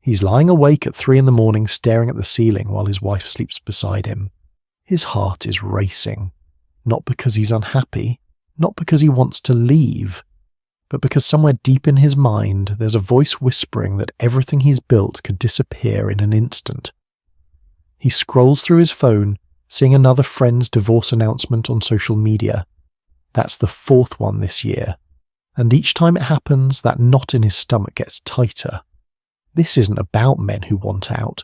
He's lying awake at 3 a.m. staring at the ceiling while his wife sleeps beside him. His heart is racing, not because he's unhappy, not because he wants to leave, but because somewhere deep in his mind there's a voice whispering that everything he's built could disappear in an instant. He scrolls through his phone, seeing another friend's divorce announcement on social media. That's the 4th one this year, and each time it happens, that knot in his stomach gets tighter. This isn't about men who want out.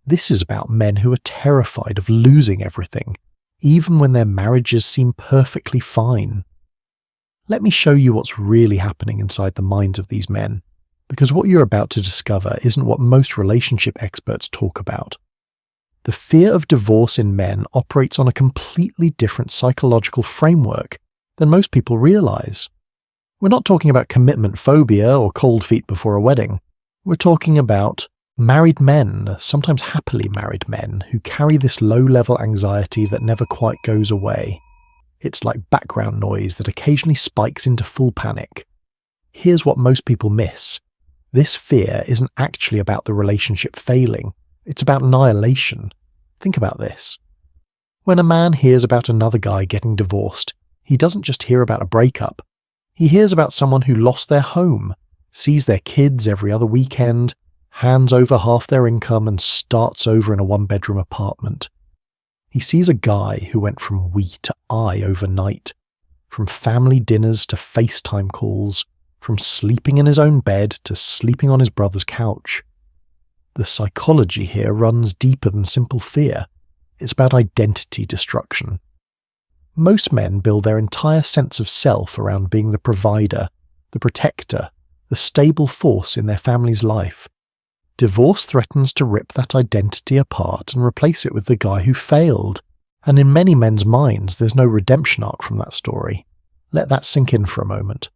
This is about men who are terrified of losing everything, even when their marriages seem perfectly fine. Let me show you what's really happening inside the minds of these men, because what you're about to discover isn't what most relationship experts talk about. The fear of divorce in men operates on a completely different psychological framework than most people realize. We're not talking about commitment phobia or cold feet before a wedding. We're talking about married men, sometimes happily married men, who carry this low-level anxiety that never quite goes away. It's like background noise that occasionally spikes into full panic. Here's what most people miss. This fear isn't actually about the relationship failing. It's about annihilation. Think about this. When a man hears about another guy getting divorced, he doesn't just hear about a breakup. He hears about someone who lost their home, sees their kids every other weekend, hands over half their income and starts over in a 1-bedroom apartment. He sees a guy who went from we to I overnight, from family dinners to FaceTime calls, from sleeping in his own bed to sleeping on his brother's couch. The psychology here runs deeper than simple fear. It's about identity destruction. Most men build their entire sense of self around being the provider, the protector, the stable force in their family's life. Divorce threatens to rip that identity apart and replace it with the guy who failed. And in many men's minds, there's no redemption arc from that story. Let that sink in for a moment.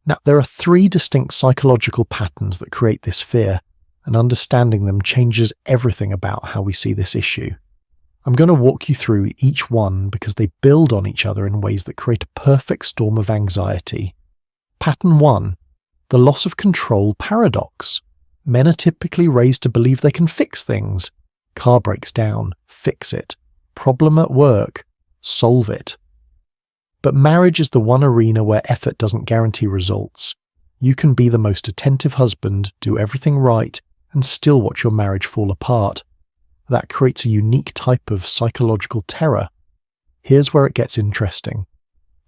Now, there are 3 distinct psychological patterns that create this fear, and understanding them changes everything about how we see this issue. I'm going to walk you through each one because they build on each other in ways that create a perfect storm of anxiety. Pattern 1. The loss of control paradox. Men are typically raised to believe they can fix things. Car breaks down, fix it. Problem at work, solve it. But marriage is the one arena where effort doesn't guarantee results. You can be the most attentive husband, do everything right, and still watch your marriage fall apart. That creates a unique type of psychological terror. Here's where it gets interesting.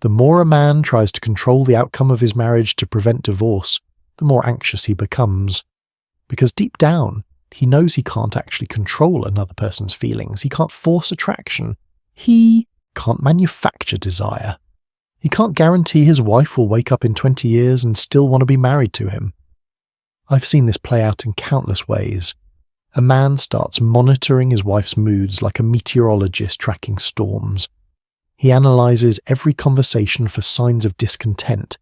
The more a man tries to control the outcome of his marriage to prevent divorce, the more anxious he becomes. Because deep down, he knows he can't actually control another person's feelings. He can't force attraction. He can't manufacture desire. He can't guarantee his wife will wake up in 20 years and still want to be married to him. I've seen this play out in countless ways. A man starts monitoring his wife's moods like a meteorologist tracking storms. He analyzes every conversation for signs of discontent.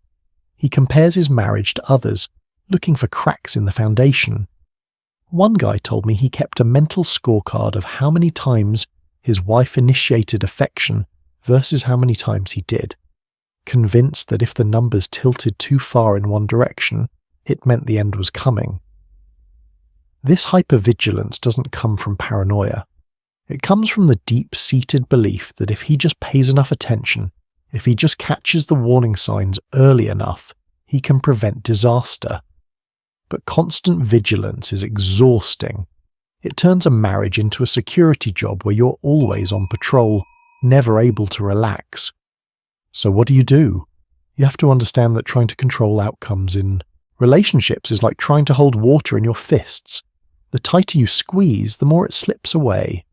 He compares his marriage to others, looking for cracks in the foundation. One guy told me he kept a mental scorecard of how many times his wife initiated affection versus how many times he did, convinced that if the numbers tilted too far in one direction, it meant the end was coming. This hypervigilance doesn't come from paranoia. It comes from the deep-seated belief that if he just pays enough attention, if he just catches the warning signs early enough, he can prevent disaster. But constant vigilance is exhausting. It turns a marriage into a security job where you're always on patrol, never able to relax. So what do? You have to understand that trying to control outcomes in relationships is like trying to hold water in your fists. The tighter you squeeze, the more it slips away.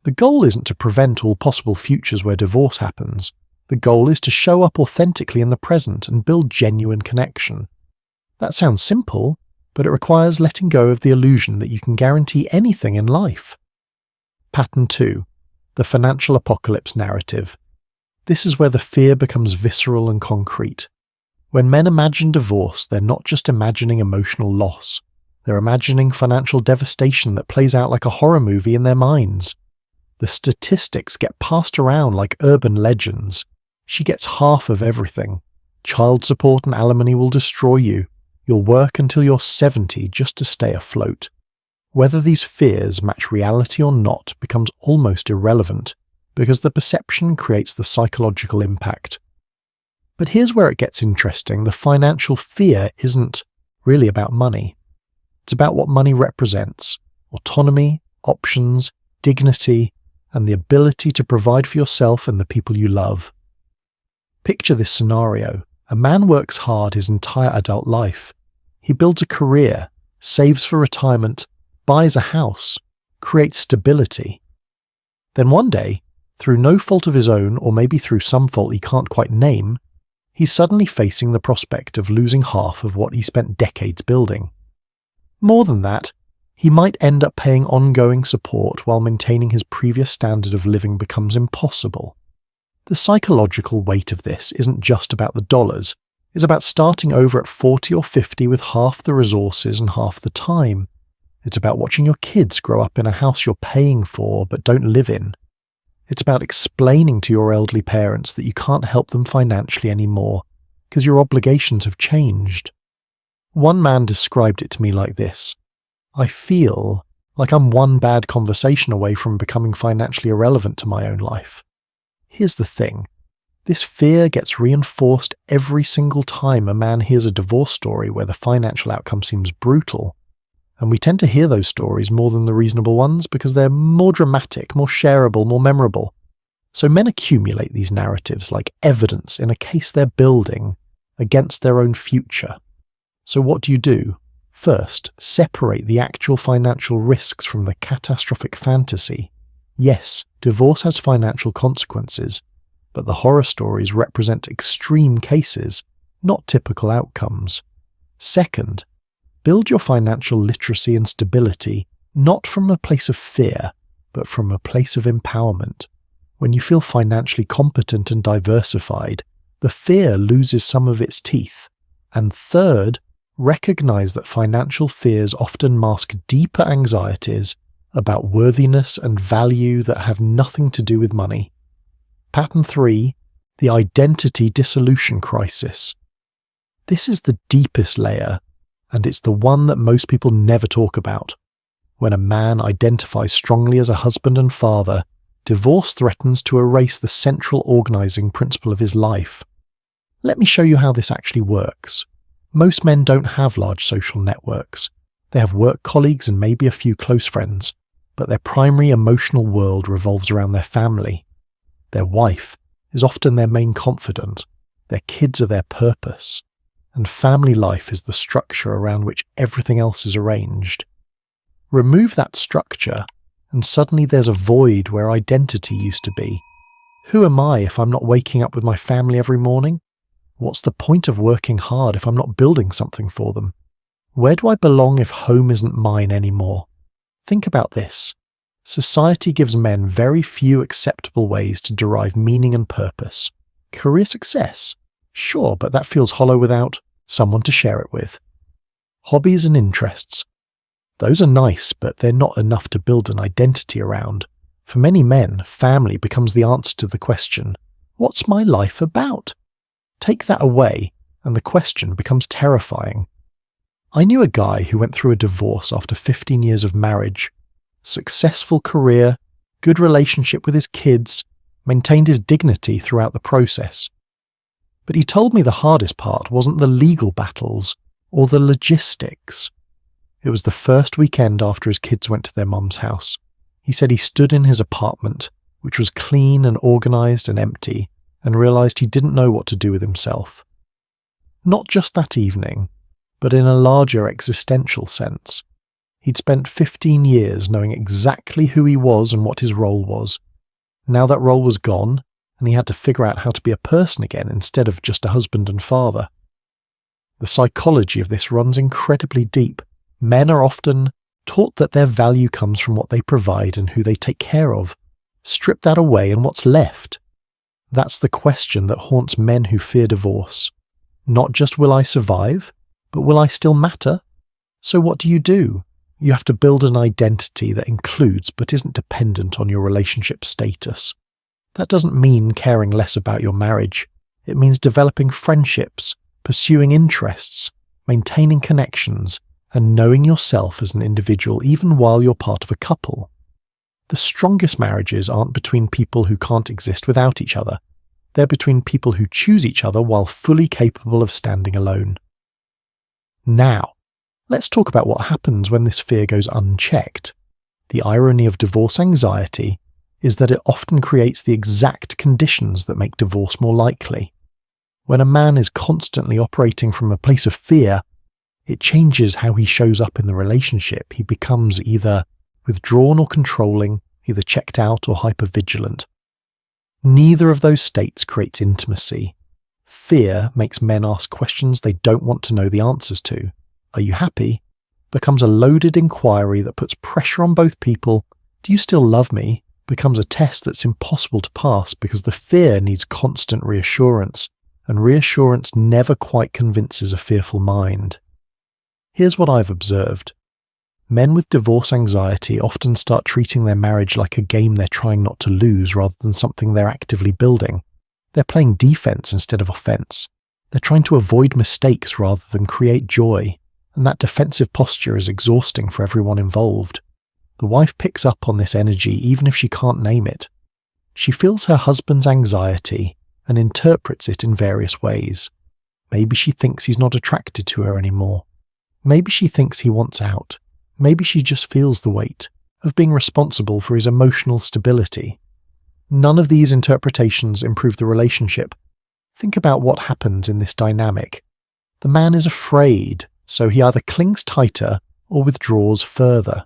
The goal isn't to prevent all possible futures where divorce happens. The goal is to show up authentically in the present and build genuine connection. That sounds simple, but it requires letting go of the illusion that you can guarantee anything in life. Pattern 2. The financial apocalypse narrative. This is where the fear becomes visceral and concrete. When men imagine divorce, they're not just imagining emotional loss. They're imagining financial devastation that plays out like a horror movie in their minds. The statistics get passed around like urban legends. She gets half of everything. Child support and alimony will destroy you. You'll work until you're 70 just to stay afloat. Whether these fears match reality or not becomes almost irrelevant, because the perception creates the psychological impact. But here's where it gets interesting. The financial fear isn't really about money. It's about what money represents: autonomy, options, dignity, and the ability to provide for yourself and the people you love. Picture this scenario. A man works hard his entire adult life. He builds a career, saves for retirement, buys a house, creates stability. Then one day, through no fault of his own, or maybe through some fault he can't quite name, he's suddenly facing the prospect of losing half of what he spent decades building. More than that, he might end up paying ongoing support while maintaining his previous standard of living becomes impossible. The psychological weight of this isn't just about the dollars. It's about starting over at 40 or 50 with half the resources and half the time. It's about watching your kids grow up in a house you're paying for but don't live in. It's about explaining to your elderly parents that you can't help them financially anymore because your obligations have changed. One man described it to me like this: I feel like I'm one bad conversation away from becoming financially irrelevant to my own life. Here's the thing. This fear gets reinforced every single time a man hears a divorce story where the financial outcome seems brutal. And we tend to hear those stories more than the reasonable ones because they're more dramatic, more shareable, more memorable. So men accumulate these narratives like evidence in a case they're building against their own future. So what do? First, separate the actual financial risks from the catastrophic fantasy. Yes, divorce has financial consequences, but the horror stories represent extreme cases, not typical outcomes. Second, build your financial literacy and stability not from a place of fear, but from a place of empowerment. When you feel financially competent and diversified, the fear loses some of its teeth. And third, recognize that financial fears often mask deeper anxieties about worthiness and value that have nothing to do with money. Pattern 3, the identity dissolution crisis. This is the deepest layer, and it's the one that most people never talk about. When a man identifies strongly as a husband and father, divorce threatens to erase the central organizing principle of his life. Let me show you how this actually works. Most men don't have large social networks. They have work colleagues and maybe a few close friends, but their primary emotional world revolves around their family. Their wife is often their main confidant, their kids are their purpose, and family life is the structure around which everything else is arranged. Remove that structure, and suddenly there's a void where identity used to be. Who am I if I'm not waking up with my family every morning? What's the point of working hard if I'm not building something for them? Where do I belong if home isn't mine anymore? Think about this. Society gives men very few acceptable ways to derive meaning and purpose. Career success? Sure, but that feels hollow without someone to share it with. Hobbies and interests? Those are nice, but they're not enough to build an identity around. For many men, family becomes the answer to the question, what's my life about? Take that away, and the question becomes terrifying. I knew a guy who went through a divorce after 15 years of marriage. Successful career, good relationship with his kids, maintained his dignity throughout the process. But he told me the hardest part wasn't the legal battles or the logistics. It was the first weekend after his kids went to their mum's house. He said he stood in his apartment, which was clean and organized and empty, and realized he didn't know what to do with himself. Not just that evening, but in a larger existential sense. He'd spent 15 years knowing exactly who he was and what his role was. Now that role was gone, and he had to figure out how to be a person again instead of just a husband and father. The psychology of this runs incredibly deep. Men are often taught that their value comes from what they provide and who they take care of. Strip that away and what's left? That's the question that haunts men who fear divorce. Not just will I survive, but will I still matter? So what do? You have to build an identity that includes but isn't dependent on your relationship status. That doesn't mean caring less about your marriage. It means developing friendships, pursuing interests, maintaining connections, and knowing yourself as an individual even while you're part of a couple. The strongest marriages aren't between people who can't exist without each other. They're between people who choose each other while fully capable of standing alone. Now, let's talk about what happens when this fear goes unchecked. The irony of divorce anxiety is that it often creates the exact conditions that make divorce more likely. When a man is constantly operating from a place of fear, it changes how he shows up in the relationship. He becomes either withdrawn or controlling, either checked out or hypervigilant. Neither of those states creates intimacy. Fear makes men ask questions they don't want to know the answers to. Are you happy? Becomes a loaded inquiry that puts pressure on both people. Do you still love me? Becomes a test that's impossible to pass because the fear needs constant reassurance, and reassurance never quite convinces a fearful mind. Here's what I've observed. Men with divorce anxiety often start treating their marriage like a game they're trying not to lose rather than something they're actively building. They're playing defense instead of offense. They're trying to avoid mistakes rather than create joy, and that defensive posture is exhausting for everyone involved. The wife picks up on this energy even if she can't name it. She feels her husband's anxiety and interprets it in various ways. Maybe she thinks he's not attracted to her anymore. Maybe she thinks he wants out. Maybe she just feels the weight of being responsible for his emotional stability. None of these interpretations improve the relationship. Think about what happens in this dynamic. The man is afraid, so he either clings tighter or withdraws further.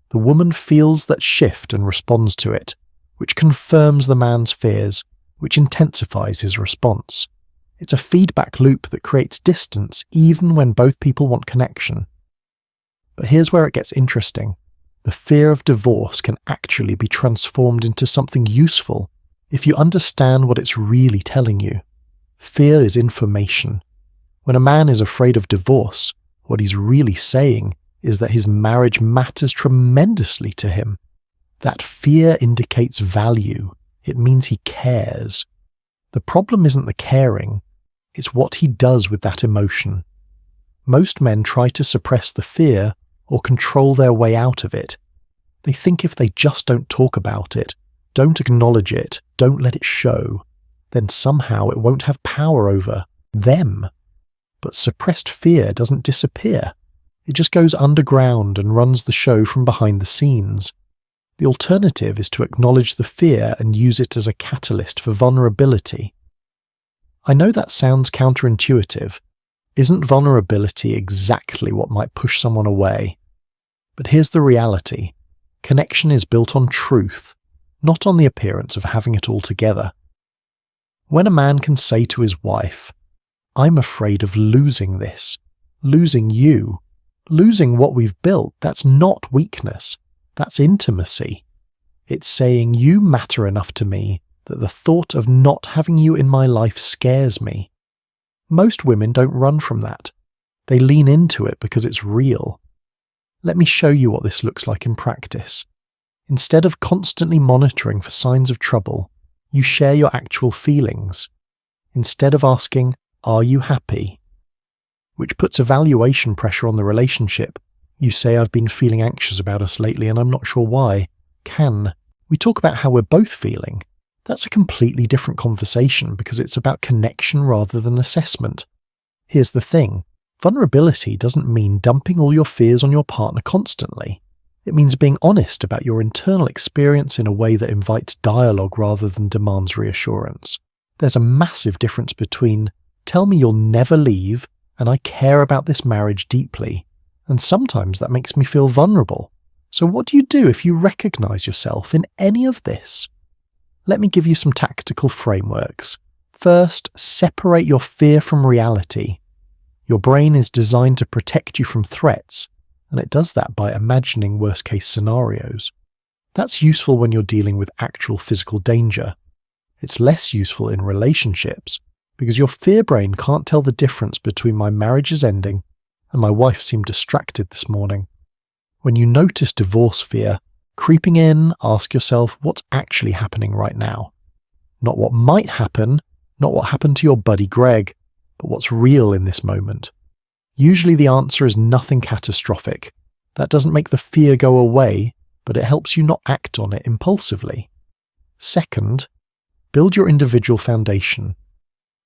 The woman feels that shift and responds to it, which confirms the man's fears, which intensifies his response. It's a feedback loop that creates distance even when both people want connection. But here's where it gets interesting. The fear of divorce can actually be transformed into something useful if you understand what it's really telling you. Fear is information. When a man is afraid of divorce, what he's really saying is that his marriage matters tremendously to him. That fear indicates value. It means he cares. The problem isn't the caring, it's what he does with that emotion. Most men try to suppress the fear or control their way out of it. They think if they just don't talk about it, don't acknowledge it, don't let it show, then somehow it won't have power over them. But suppressed fear doesn't disappear. It just goes underground and runs the show from behind the scenes. The alternative is to acknowledge the fear and use it as a catalyst for vulnerability. I know that sounds counterintuitive. Isn't vulnerability exactly what might push someone away? But here's the reality. Connection is built on truth, not on the appearance of having it all together. When a man can say to his wife, "I'm afraid of losing this, losing you, losing what we've built," that's not weakness, that's intimacy. It's saying you matter enough to me that the thought of not having you in my life scares me. Most women don't run from that. They lean into it because it's real. Let me show you what this looks like in practice. Instead of constantly monitoring for signs of trouble, you share your actual feelings. Instead of asking, "Are you happy?" which puts evaluation pressure on the relationship, you say, "I've been feeling anxious about us lately and I'm not sure why." Can we talk about how we're both feeling? That's a completely different conversation because it's about connection rather than assessment. Here's the thing. Vulnerability doesn't mean dumping all your fears on your partner constantly. It means being honest about your internal experience in a way that invites dialogue rather than demands reassurance. There's a massive difference between "tell me you'll never leave" and "I care about this marriage deeply," and sometimes that makes me feel vulnerable. So what do you do if you recognize yourself in any of this? Let me give you some tactical frameworks. First, separate your fear from reality. Your brain is designed to protect you from threats, and it does that by imagining worst-case scenarios. That's useful when you're dealing with actual physical danger. It's less useful in relationships, because your fear brain can't tell the difference between "my marriage is ending" and "my wife seemed distracted this morning." When you notice divorce fear creeping in, ask yourself what's actually happening right now. Not what might happen, not what happened to your buddy Greg, but what's real in this moment. Usually the answer is nothing catastrophic. That doesn't make the fear go away, but it helps you not act on it impulsively. Second, build your individual foundation.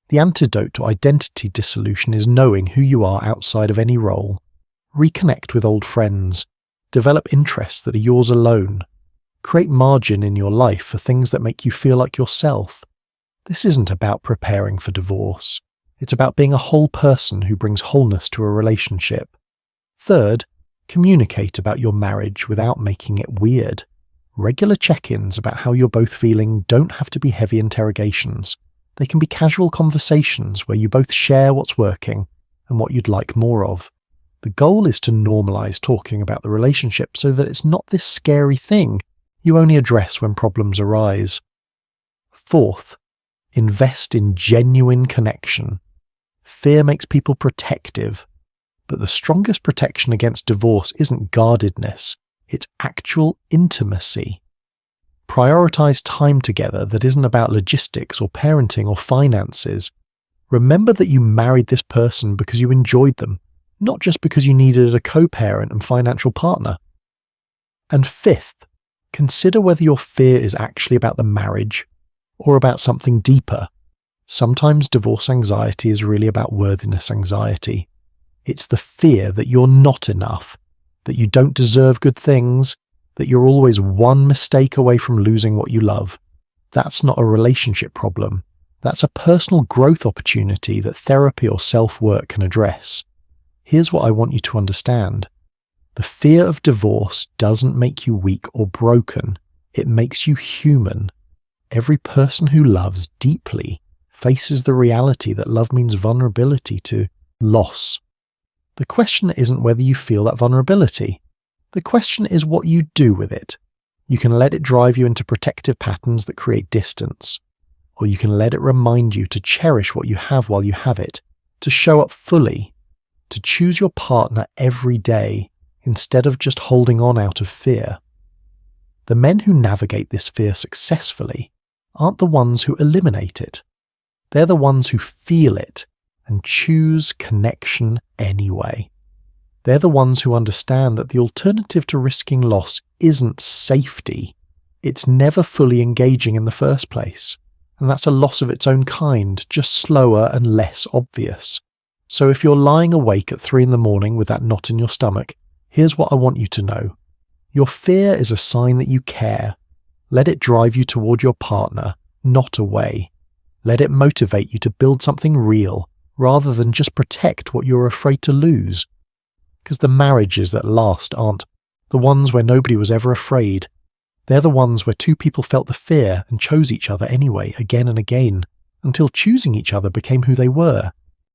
The antidote to identity dissolution is knowing who you are outside of any role. Reconnect with old friends. Develop interests that are yours alone. Create margin in your life for things that make you feel like yourself. This isn't about preparing for divorce. It's about being a whole person who brings wholeness to a relationship. Third, communicate about your marriage without making it weird. Regular check-ins about how you're both feeling don't have to be heavy interrogations. They can be casual conversations where you both share what's working and what you'd like more of. The goal is to normalize talking about the relationship so that it's not this scary thing you only address when problems arise. Fourth, invest in genuine connection. Fear makes people protective, but the strongest protection against divorce isn't guardedness, it's actual intimacy. Prioritize time together that isn't about logistics or parenting or finances. Remember that you married this person because you enjoyed them, not just because you needed a co-parent and financial partner. And fifth, consider whether your fear is actually about the marriage or about something deeper. Sometimes divorce anxiety is really about worthiness anxiety. It's the fear that you're not enough, that you don't deserve good things, that you're always one mistake away from losing what you love. That's not a relationship problem. That's a personal growth opportunity that therapy or self-work can address. Here's what I want you to understand. The fear of divorce doesn't make you weak or broken. It makes you human. Every person who loves deeply faces the reality that love means vulnerability to loss. The question isn't whether you feel that vulnerability. The question is what you do with it. You can let it drive you into protective patterns that create distance, or you can let it remind you to cherish what you have while you have it, to show up fully, to choose your partner every day instead of just holding on out of fear. The men who navigate this fear successfully aren't the ones who eliminate it. They're the ones who feel it and choose connection anyway. They're the ones who understand that the alternative to risking loss isn't safety. It's never fully engaging in the first place. And that's a loss of its own kind, just slower and less obvious. So if you're lying awake at 3 a.m. with that knot in your stomach, here's what I want you to know. Your fear is a sign that you care. Let it drive you toward your partner, not away. Let it motivate you to build something real, rather than just protect what you're afraid to lose. Because the marriages that last aren't the ones where nobody was ever afraid. They're the ones where two people felt the fear and chose each other anyway, again and again, until choosing each other became who they were.